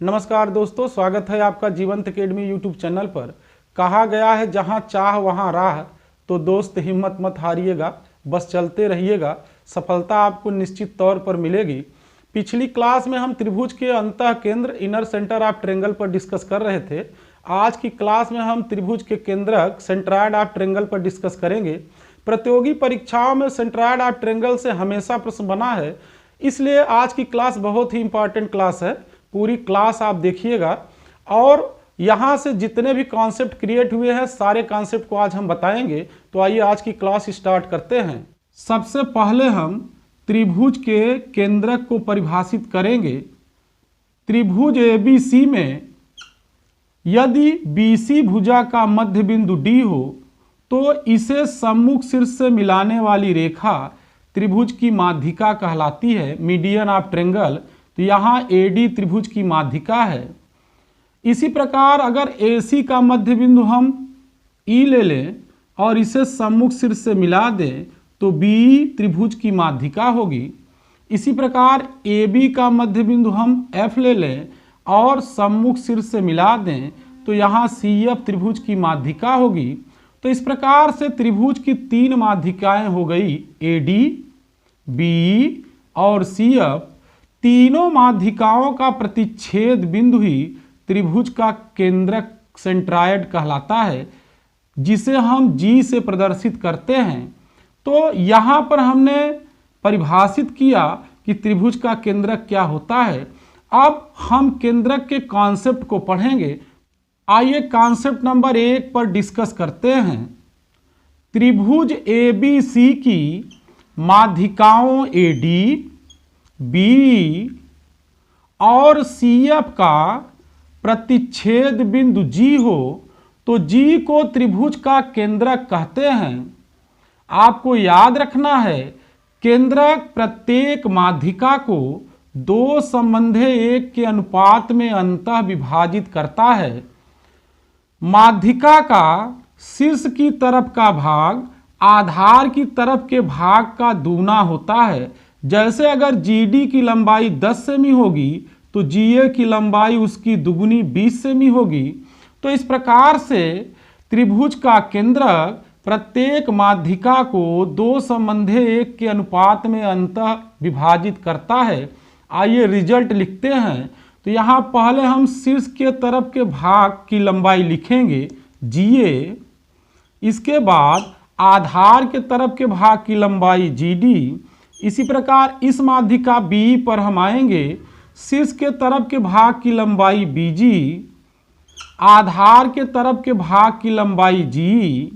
नमस्कार दोस्तों, स्वागत है आपका जीवंत अकेडमी यूट्यूब चैनल पर। कहा गया है जहां चाह वहां राह, तो दोस्त हिम्मत मत हारिएगा, बस चलते रहिएगा, सफलता आपको निश्चित तौर पर मिलेगी। पिछली क्लास में हम त्रिभुज के अंतः केंद्र इनर सेंटर ऑफ ट्रायंगल पर डिस्कस कर रहे थे। आज की क्लास में हम त्रिभुज के केंद्रक सेंट्रायड ऑफ ट्रायंगल पर डिस्कस करेंगे। प्रतियोगी परीक्षाओं में सेंट्रायड ऑफ ट्रायंगल से हमेशा प्रश्न बना है, इसलिए आज की क्लास बहुत ही इंपॉर्टेंट क्लास है। पूरी क्लास आप देखिएगा और यहाँ से जितने भी कॉन्सेप्ट क्रिएट हुए हैं सारे कॉन्सेप्ट को आज हम बताएंगे। तो आइए आज की क्लास स्टार्ट करते हैं। सबसे पहले हम त्रिभुज के केंद्रक को परिभाषित करेंगे। त्रिभुज ABC में यदि BC भुजा का मध्य बिंदु D हो तो इसे सम्मुख शीर्ष से मिलाने वाली रेखा त्रिभुज की माध्यिका कहलाती है, मीडियन ऑफ ट्रायंगल। तो यहाँ AD त्रिभुज की माध्यिका है। इसी प्रकार अगर AC का मध्य बिंदु हम E ले लें और इसे सम्मुख शीर्ष से मिला दें तो BE त्रिभुज की माध्यिका होगी। इसी प्रकार AB का मध्य बिंदु हम F ले लें और सम्मुख शीर्ष से मिला दें तो यहाँ CF त्रिभुज की माध्यिका होगी। तो इस प्रकार से त्रिभुज की तीन माध्यिकाएं हो गई, AD, BE और CF। तीनों माध्यिकाओं का प्रतिच्छेद बिंदु ही त्रिभुज का केंद्रक सेंट्रायड कहलाता है, जिसे हम G से प्रदर्शित करते हैं। तो यहाँ पर हमने परिभाषित किया कि त्रिभुज का केंद्रक क्या होता है। अब हम केंद्रक के कॉन्सेप्ट को पढ़ेंगे। आइए कॉन्सेप्ट नंबर 1 पर डिस्कस करते हैं। त्रिभुज ABC की माध्यिकाओं AD, BE और CF का प्रतिच्छेद बिंदु G हो तो G को त्रिभुज का केंद्रक कहते हैं। आपको याद रखना है, केंद्रक प्रत्येक माध्यिका को दो संबंधे एक के अनुपात में अंतः विभाजित करता है। माध्यिका का शीर्ष की तरफ का भाग आधार की तरफ के भाग का दूना होता है। जैसे अगर GD की लंबाई 10 सेमी होगी तो GA की लंबाई उसकी दुगुनी 20 सेमी होगी। तो इस प्रकार से त्रिभुज का केंद्रक प्रत्येक माध्यिका को दो संबंधे एक के अनुपात में अंतः विभाजित करता है। आइए रिजल्ट लिखते हैं। तो यहाँ पहले हम शीर्ष के तरफ के भाग की लंबाई लिखेंगे GA, इसके बाद आधार के तरफ के भाग की लंबाई GD। इसी प्रकार इस माध्यिका BE पर हम आएंगे, शीर्ष के तरफ के भाग की लंबाई BG, आधार के तरफ के भाग की लंबाई GE।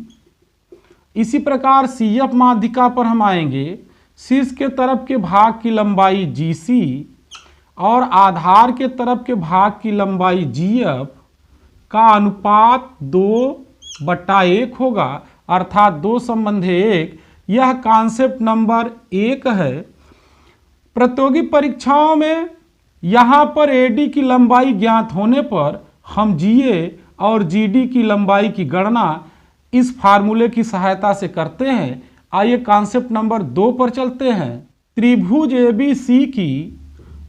इसी प्रकार CF माध्यिका पर हम आएंगे, शीर्ष के तरफ के भाग की लंबाई GC और आधार के तरफ के भाग की लंबाई GF का अनुपात 2/1 होगा, अर्थात दो संबंधे एक। यह कॉन्सेप्ट नंबर 1 है। प्रतियोगी परीक्षाओं में यहाँ पर AD की लंबाई ज्ञात होने पर हम GA और GD की लंबाई की गणना इस फार्मूले की सहायता से करते हैं। आइए कॉन्सेप्ट नंबर 2 पर चलते हैं। त्रिभुज ABC की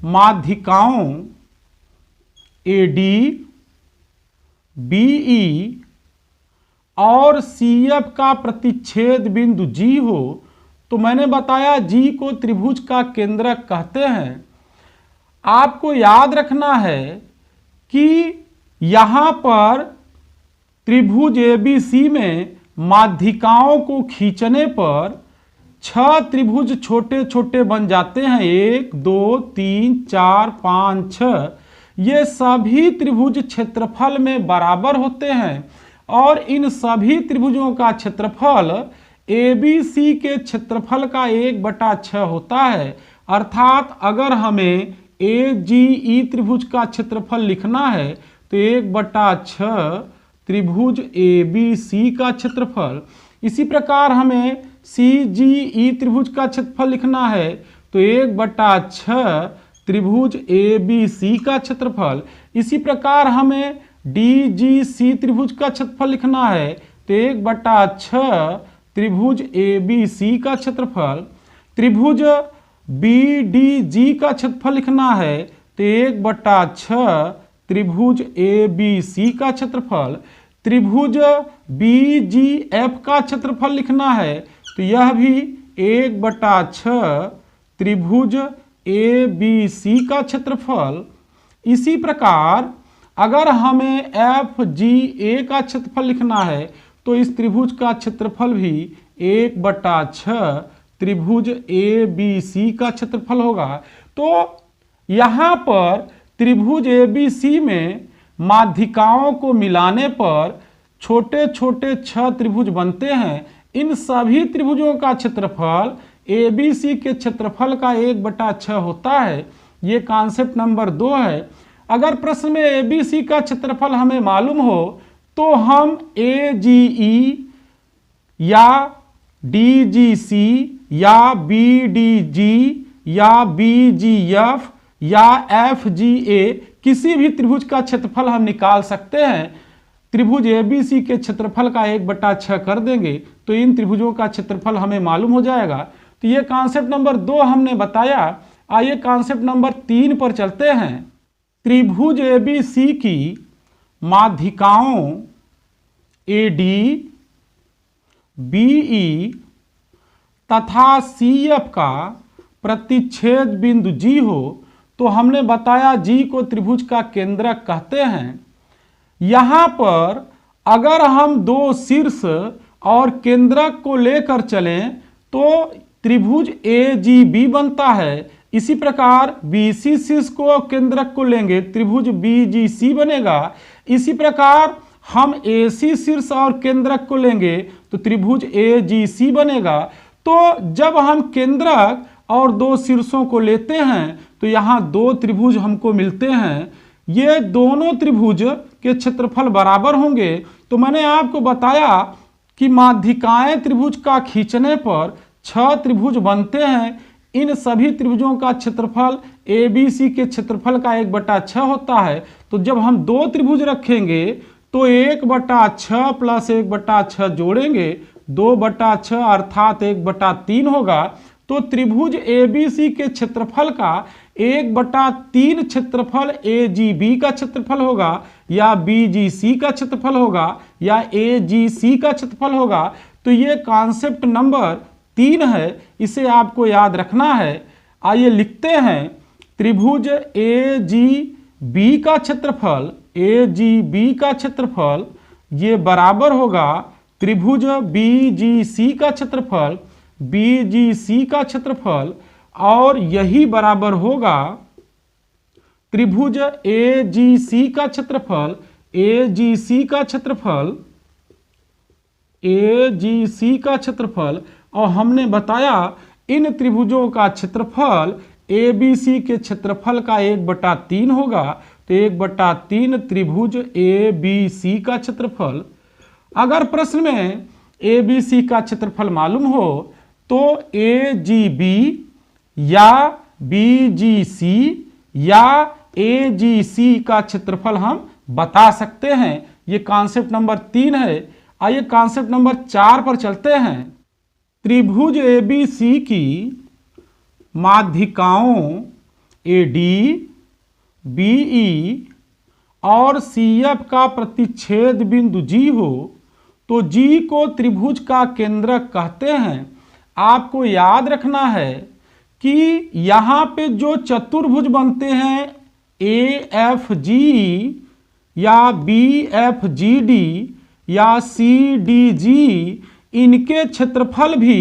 माध्यिकाओं AD, BE और CF का प्रतिच्छेद बिंदु G हो तो मैंने बताया G को त्रिभुज का केंद्रक कहते हैं। आपको याद रखना है कि यहाँ पर त्रिभुज ABC में माध्यिकाओं को खींचने पर 6 त्रिभुज छोटे छोटे बन जाते हैं। 1 2 3 4 5 6। ये सभी त्रिभुज क्षेत्रफल में बराबर होते हैं और इन सभी त्रिभुजों का क्षेत्रफल ABC के क्षेत्रफल का 1/6 होता है। अर्थात अगर हमें AGE त्रिभुज का क्षेत्रफल लिखना है तो 1/6 त्रिभुज ABC का क्षेत्रफल। इसी प्रकार हमें CGE त्रिभुज का क्षेत्रफल लिखना है तो 1/6 त्रिभुज ABC का क्षेत्रफल। इसी प्रकार हमें DGC त्रिभुज का क्षेत्रफल लिखना है तो 1/6 त्रिभुज ABC का क्षेत्रफल। त्रिभुज BDG का क्षेत्रफल लिखना है तो 1/6 त्रिभुज ए बी सी का क्षेत्रफल, त्रिभुज बी जी एफ का क्षेत्रफल लिखना है तो यह भी 1/6 त्रिभुज ए बी सी का क्षेत्रफल। इसी प्रकार अगर हमें एफ जी ए का क्षेत्रफल लिखना है तो इस त्रिभुज का क्षेत्रफल भी 1/6 त्रिभुज ए बी सी का क्षेत्रफल होगा। तो यहाँ पर त्रिभुज ए बी सी में माध्यिकाओं को मिलाने पर छोटे छोटे 6 त्रिभुज बनते हैं। इन सभी त्रिभुजों का क्षेत्रफल ए बी सी के क्षेत्रफल का 1/6 होता है। ये कॉन्सेप्ट नंबर 2 है। अगर प्रश्न में ए बी सी का क्षेत्रफल हमें मालूम हो तो हम ए जी ई या डी जी सी या बी डी जी या बी जी एफ या एफ जी ए किसी भी त्रिभुज का क्षेत्रफल हम निकाल सकते हैं। त्रिभुज ए बी सी के क्षेत्रफल का 1/6 कर देंगे तो इन त्रिभुजों का क्षेत्रफल हमें मालूम हो जाएगा। तो ये कॉन्सेप्ट नंबर 2 हमने बताया। आइए कॉन्सेप्ट नंबर 3 पर चलते हैं। त्रिभुज ए बी सी की माध्यिकाओं ए डी बी ई तथा सी एफ का प्रतिच्छेद बिंदु जी हो तो हमने बताया जी को त्रिभुज का केंद्रक कहते हैं। यहाँ पर अगर हम 2 शीर्ष और केंद्रक को लेकर चलें तो त्रिभुज ए जी बी बनता है। इसी प्रकार बी सी शीर्ष को केंद्रक को लेंगे त्रिभुज बी जी सी बनेगा। इसी प्रकार हम ए सी शीर्ष और केंद्रक को लेंगे तो त्रिभुज ए जी सी बनेगा। तो जब हम केंद्रक और 2 शीर्षों को लेते हैं तो यहाँ 2 त्रिभुज हमको मिलते हैं। ये दोनों त्रिभुज के क्षेत्रफल बराबर होंगे। तो मैंने आपको बताया कि माध्यिकाएं त्रिभुज का खींचने पर 6 त्रिभुज बनते हैं। इन सभी त्रिभुजों का क्षेत्रफल ए बी सी के क्षेत्रफल का 1/6 होता है। तो जब हम 2 त्रिभुज रखेंगे तो 1/6 प्लस 1/6 जोड़ेंगे 2/6 अर्थात 1/3 होगा। तो त्रिभुज ए बी सी के क्षेत्रफल का 1/3 क्षेत्रफल ए जी बी का क्षेत्रफल होगा या बी जी सी का क्षेत्रफल होगा या ए जी सी का क्षेत्रफल होगा। तो ये कॉन्सेप्ट नंबर 3 है, इसे आपको याद रखना है। आइए लिखते हैं त्रिभुज ए जी बी का क्षेत्रफल, ए जी बी का क्षेत्रफल ये बराबर होगा त्रिभुज बी जी सी का क्षेत्रफल, बी जी सी का क्षेत्रफल और यही बराबर होगा त्रिभुज ए जी सी का क्षेत्रफल, ए जी सी का क्षेत्रफल, ए जी सी का क्षेत्रफल। और हमने बताया इन त्रिभुजों का क्षेत्रफल ए बी सी के क्षेत्रफल का 1/3 होगा। तो 1/3 त्रिभुज ए बी सी का क्षेत्रफल। अगर प्रश्न में ए बी सी का क्षेत्रफल मालूम हो तो ए जी बी या बी जी सी या ए जी सी का क्षेत्रफल हम बता सकते हैं। ये कॉन्सेप्ट नंबर 3 है। आइए कॉन्सेप्ट नंबर 4 पर चलते हैं। त्रिभुज ए बी सी की माध्यिकाओं ए डी बी ई और सी एफ का प्रतिच्छेद बिंदु जी हो तो जी को त्रिभुज का केंद्रक कहते हैं। आपको याद रखना है कि यहाँ पे जो चतुर्भुज बनते हैं ए एफ जी या बी एफ जी डी या सी डी जी, इनके क्षेत्रफल भी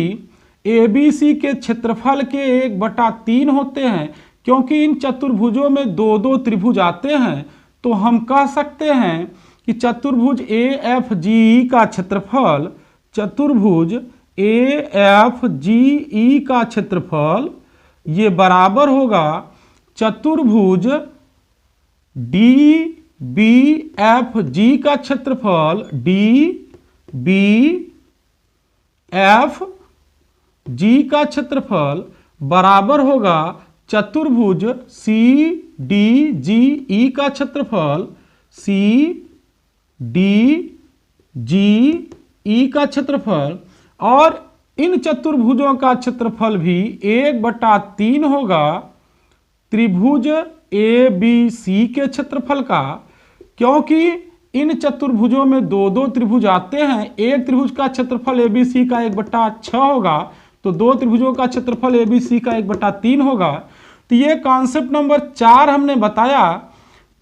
ए बी सी के क्षेत्रफल के 1/3 होते हैं। क्योंकि इन चतुर्भुजों में 2-2 त्रिभुज आते हैं तो हम कह सकते हैं कि चतुर्भुज ए एफ जी का क्षेत्रफल, चतुर्भुज ए एफ जी ई का क्षेत्रफल ये बराबर होगा चतुर्भुज डी बी एफ जी का क्षेत्रफल, डी बी एफ जी का क्षेत्रफल बराबर होगा चतुर्भुज सी डी जी ई का क्षेत्रफल, सी डी जी ई का क्षेत्रफल। और इन चतुर्भुजों का क्षेत्रफल भी 1/3 होगा त्रिभुज ए बी सी के क्षेत्रफल का, क्योंकि इन चतुर्भुजों में दो दो त्रिभुज आते हैं। एक त्रिभुज का क्षेत्रफल ए बी सी का 1/6 होगा, तो दो त्रिभुजों का क्षेत्रफल ए बी सी का 1/3 होगा। तो ये कॉन्सेप्ट नंबर 4 हमने बताया।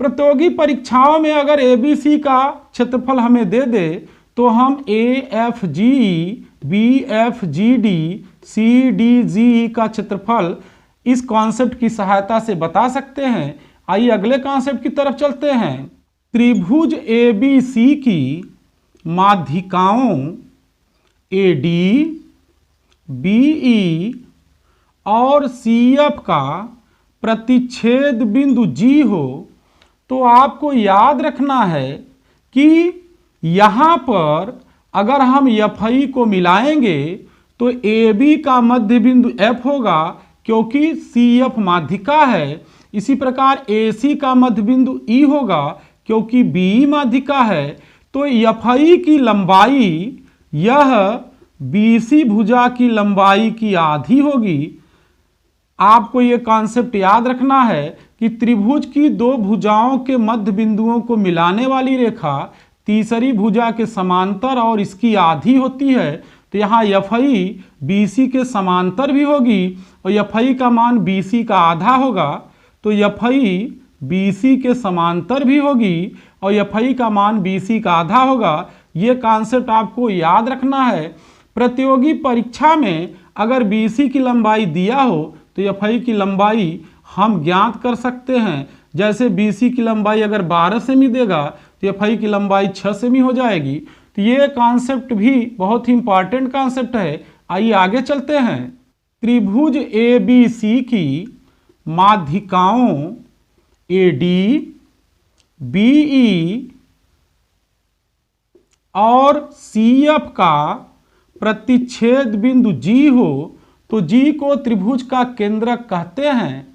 प्रतियोगी परीक्षाओं में अगर ए बी सी का क्षेत्रफल हमें दे दे तो हम A F G B F G D C D G का क्षेत्रफल इस कॉन्सेप्ट की सहायता से बता सकते हैं। आइए अगले कॉन्सेप्ट की तरफ चलते हैं। त्रिभुज ए बी सी की माध्यिकाओं ए डी बी ई और सी एफ का प्रतिच्छेद बिंदु जी हो, तो आपको याद रखना है कि यहाँ पर अगर हम एफ आई को मिलाएंगे तो ए बी का मध्य बिंदु एफ होगा, क्योंकि सी एफ माध्यिका है। इसी प्रकार ए सी का मध्य बिंदु ई होगा, क्योंकि बी माध्यिका है। तो एफ आई की लंबाई यह बी सी भुजा की लंबाई की आधी होगी। आपको यह कॉन्सेप्ट याद रखना है कि त्रिभुज की दो भुजाओं के मध्य बिंदुओं को मिलाने वाली रेखा तीसरी भुजा के समांतर और इसकी आधी होती है। तो यहाँ एफ आई बी सी के समांतर भी होगी और एफ आई का मान बी सी का आधा होगा। तो एफ आई बी सी के समांतर भी होगी और एफ आई का मान बी सी का आधा होगा। ये कॉन्सेप्ट आपको याद रखना है। प्रतियोगी परीक्षा में अगर बी सी की लंबाई दिया हो तो एफ आई की लंबाई हम ज्ञात कर सकते हैं। जैसे बी सी की लंबाई अगर 12 सेमी देगा तो एफ आई की लंबाई 6 सेमी हो जाएगी। तो ये कॉन्सेप्ट भी बहुत ही इंपॉर्टेंट कॉन्सेप्ट है। आइए आगे चलते हैं। त्रिभुज ए बी सी की माध्यिकाओं ए डी बी ई और सी एफ का प्रतिच्छेद बिंदु जी हो, तो जी को त्रिभुज का केंद्रक कहते हैं।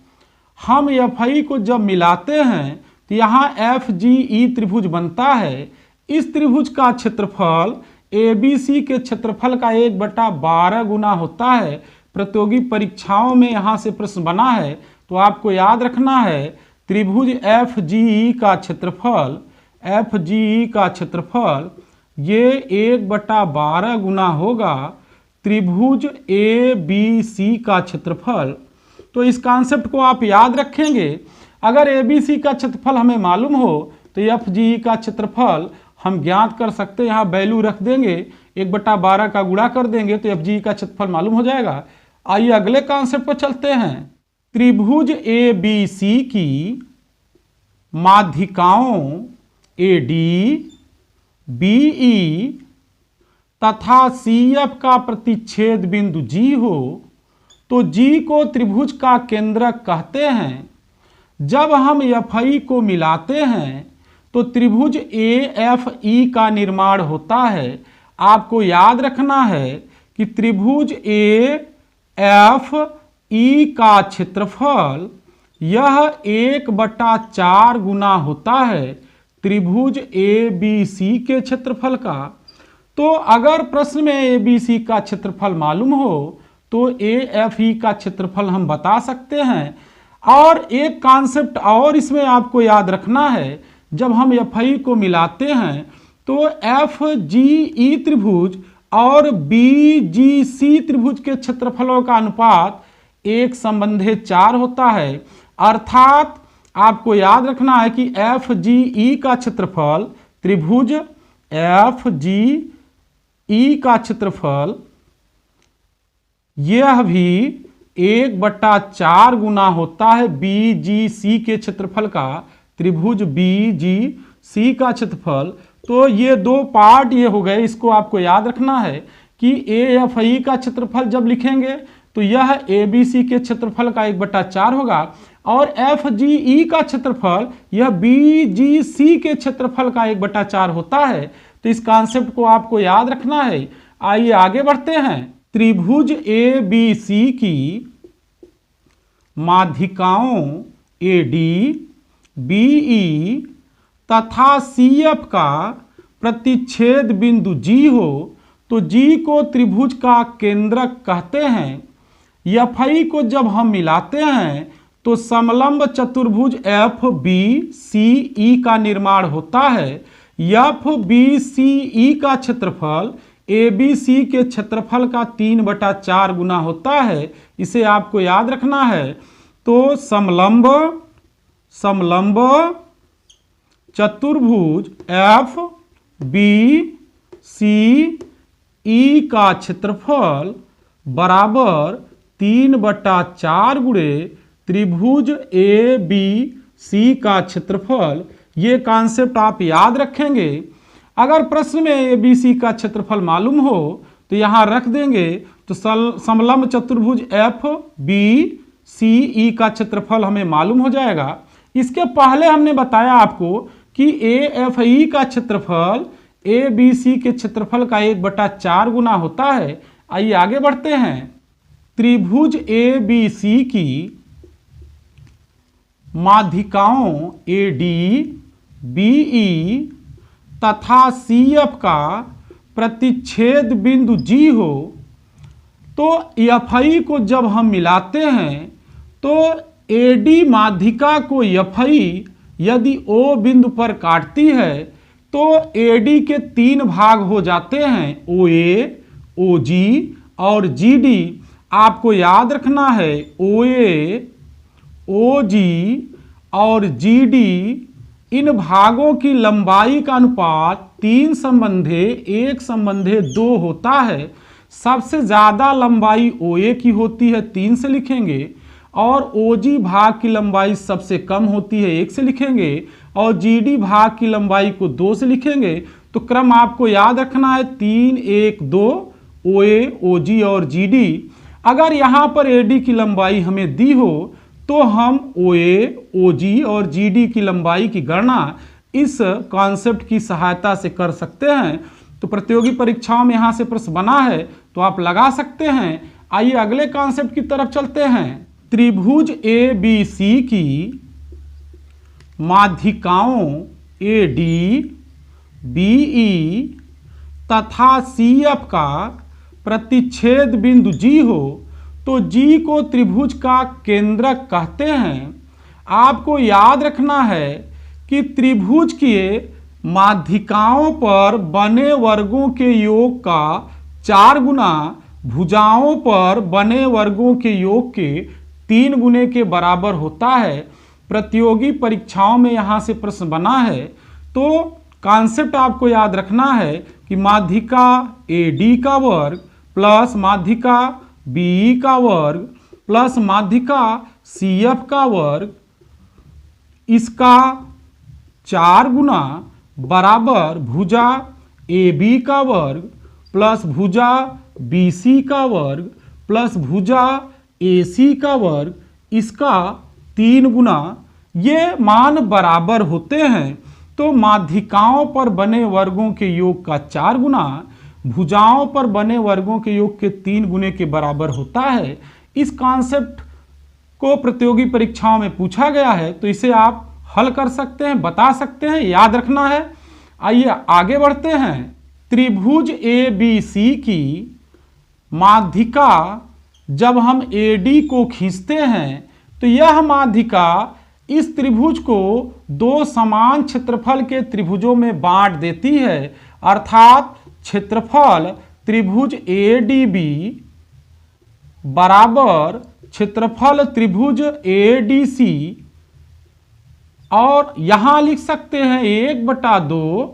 हम एफ आई को जब मिलाते हैं तो यहाँ एफ जी ई त्रिभुज बनता है। इस त्रिभुज का क्षेत्रफल ए बी सी के क्षेत्रफल का 1/12 गुना होता है। प्रतियोगी परीक्षाओं में यहाँ से प्रश्न बना है, तो आपको याद रखना है त्रिभुज एफ जी ई का क्षेत्रफल, एफ जी ई का क्षेत्रफल ये 1/12 गुना होगा त्रिभुज ए बी सी का क्षेत्रफल। तो इस कॉन्सेप्ट को आप याद रखेंगे। अगर ए बी सी का क्षेत्रफल हमें मालूम हो तो एफ जी ई का क्षेत्रफल हम ज्ञात कर सकते हैं। यहाँ वैल्यू रख देंगे, 1/12 का गुणा कर देंगे तो एफ जी ई का क्षेत्रफल मालूम हो जाएगा। आइए अगले कॉन्सेप्ट पर चलते हैं। त्रिभुज ए बी सी की माध्यिकाओं ए डी बी ई तथा सी एफ का प्रतिच्छेद बिंदु जी हो, तो जी को त्रिभुज का केंद्रक कहते हैं। जब हम एफ आई को मिलाते हैं तो त्रिभुज ए एफ ई का निर्माण होता है। आपको याद रखना है कि त्रिभुज ए एफ ई का क्षेत्रफल यह 1/4 गुना होता है त्रिभुज ए बी सी के क्षेत्रफल का। तो अगर प्रश्न में ए बी सी का क्षेत्रफल मालूम हो तो ए एफ ई का क्षेत्रफल हम बता सकते हैं। और एक कॉन्सेप्ट और इसमें आपको याद रखना है, जब हम एफ आई को मिलाते हैं तो एफ जी ई त्रिभुज और बी जी सी त्रिभुज के क्षेत्रफलों का अनुपात 1:4 होता है। अर्थात आपको याद रखना है कि एफ जी ई का क्षेत्रफल त्रिभुज एफ जी ई का क्षेत्रफल यह भी 1/4 गुना होता है बी जी सी के क्षेत्रफल का, त्रिभुज बी जी सी का क्षेत्रफल। तो ये दो पार्ट ये हो गए। इसको आपको याद रखना है कि ए एफ आई का क्षेत्रफल जब लिखेंगे तो यह ए बी सी के क्षेत्रफल का 1/4 होगा और एफ जी ई का क्षेत्रफल यह बी जी सी के क्षेत्रफल का 1/4 होता है। तो इस कॉन्सेप्ट को आपको याद रखना है। आइए आगे बढ़ते हैं। त्रिभुज ए बी सी की माध्यिकाओं ए डी बी ई तथा सी एफ का प्रतिच्छेद बिंदु जी हो, तो जी को त्रिभुज का केंद्रक कहते हैं। एफ आई को जब हम मिलाते हैं तो समलंब चतुर्भुज एफ बी सी ई का निर्माण होता है। एफ बी सी ई का क्षेत्रफल ए बी सी के क्षेत्रफल का 3/4 गुना होता है। इसे आपको याद रखना है। तो समलंब चतुर्भुज एफ बी सी ई का क्षेत्रफल बराबर 3/4 गुणे त्रिभुज ए बी सी का क्षेत्रफल। ये कॉन्सेप्ट आप याद रखेंगे। अगर प्रश्न में ए बी सी का क्षेत्रफल मालूम हो तो यहाँ रख देंगे। तो समलंब चतुर्भुज एफ बी सी ई का क्षेत्रफल हमें मालूम हो जाएगा। इसके पहले हमने बताया आपको कि ए एफ ई का क्षेत्रफल ए बी सी के क्षेत्रफल का 1/4 गुना होता है। आइए आगे बढ़ते हैं। त्रिभुज ए बी सी की माध्यिकाओं ए डी बी ई तथा सी एफ का प्रतिच्छेद बिंदु जी हो तो एफ आई को जब हम मिलाते हैं तो ए डी माध्यिका को एफ आई यदि ओ बिंदु पर काटती है तो ए डी के 3 भाग हो जाते हैं, ओ ए, ओ जी और जी डी। आपको याद रखना है ओ ए, ओ जी और जी डी इन भागों की लंबाई का अनुपात 3:1:2 होता है। सबसे ज़्यादा लंबाई ओ ए की होती है, 3 से लिखेंगे, और ओ जी भाग की लंबाई सबसे कम होती है, 1 से लिखेंगे, और जी डी भाग की लंबाई को 2 से लिखेंगे। तो क्रम आपको याद रखना है 3, 1, 2, ओ ए, ओ जी और जी डी। अगर यहाँ पर ए डी की लंबाई हमें दी हो तो हम ओ ए, ओ जी और जी डी की लंबाई की गणना इस कॉन्सेप्ट की सहायता से कर सकते हैं। तो प्रतियोगी परीक्षाओं में यहाँ से प्रश्न बना है तो आप लगा सकते हैं। आइए अगले कॉन्सेप्ट की तरफ चलते हैं। त्रिभुज ए बी सी की माध्यिकाओं ए डी बी ई तथा सी एफ का प्रतिच्छेद बिंदु जी हो तो जी को त्रिभुज का केंद्रक कहते हैं। आपको याद रखना है कि त्रिभुज के माध्यिकाओं पर बने वर्गों के योग का 4 गुना भुजाओं पर बने वर्गों के योग के 3 गुने के बराबर होता है। प्रतियोगी परीक्षाओं में यहाँ से प्रश्न बना है तो कॉन्सेप्ट आपको याद रखना है कि माध्यिका ए डी का वर्ग प्लस माध्यिका बी ई का वर्ग प्लस माध्यिका सी एफ का वर्ग इसका 4 गुना बराबर भुजा ए बी का वर्ग प्लस भुजा बी सी का वर्ग प्लस भुजा ए सी का वर्ग इसका 3 गुना। ये मान बराबर होते हैं। तो माध्यिकाओं पर बने वर्गों के योग का 4 गुना भुजाओं पर बने वर्गों के योग के 3 गुने के बराबर होता है। इस कॉन्सेप्ट को प्रतियोगी परीक्षाओं में पूछा गया है तो इसे आप हल कर सकते हैं, बता सकते हैं, याद रखना है। आइए आगे बढ़ते हैं। त्रिभुज ए बी सी की माध्यिका जब हम ए डी को खींचते हैं तो यह माध्यिका इस त्रिभुज को 2 समान क्षेत्रफल के त्रिभुजों में बांट देती है। अर्थात क्षेत्रफल त्रिभुज ए डी बी बराबर क्षेत्रफल त्रिभुज ए डी सी, और यहां लिख सकते हैं 1/2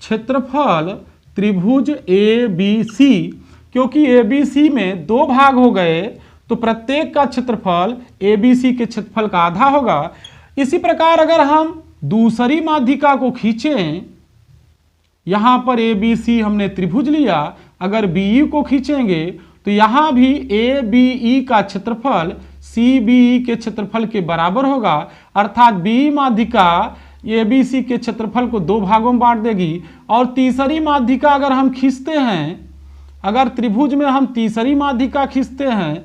क्षेत्रफल त्रिभुज ए बी सी। क्योंकि ए बी सी में 2 भाग हो गए तो प्रत्येक का क्षेत्रफल ए बी सी के क्षेत्रफल का आधा होगा। इसी प्रकार अगर हम दूसरी माध्यिका को खींचें, यहां पर ए बी सी हमने त्रिभुज लिया, अगर बी ई को खींचेंगे तो यहां भी ए बी ई का क्षेत्रफल सी बी ई के क्षेत्रफल के बराबर होगा। अर्थात बी माध्यिका ए बी सी के क्षेत्रफल को 2 भागों में बांट देगी। और तीसरी माध्यिका अगर हम खींचते हैं, अगर त्रिभुज में हम तीसरी माध्यिका खींचते हैं,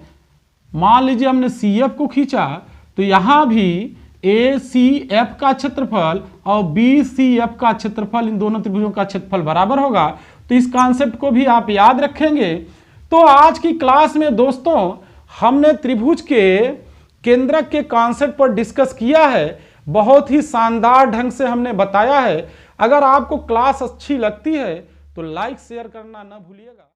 मान लीजिए हमने सी एफ को खींचा, तो यहां भी ए सी एफ का क्षेत्रफल और बी सी एफ का क्षेत्रफल, इन दोनों त्रिभुजों का क्षेत्रफल बराबर होगा। तो इस कॉन्सेप्ट को भी आप याद रखेंगे। तो आज की क्लास में दोस्तों हमने त्रिभुज के केंद्रक के कॉन्सेप्ट पर डिस्कस किया है। बहुत ही शानदार ढंग से हमने बताया है। अगर आपको क्लास अच्छी लगती है तो लाइक शेयर करना ना भूलिएगा।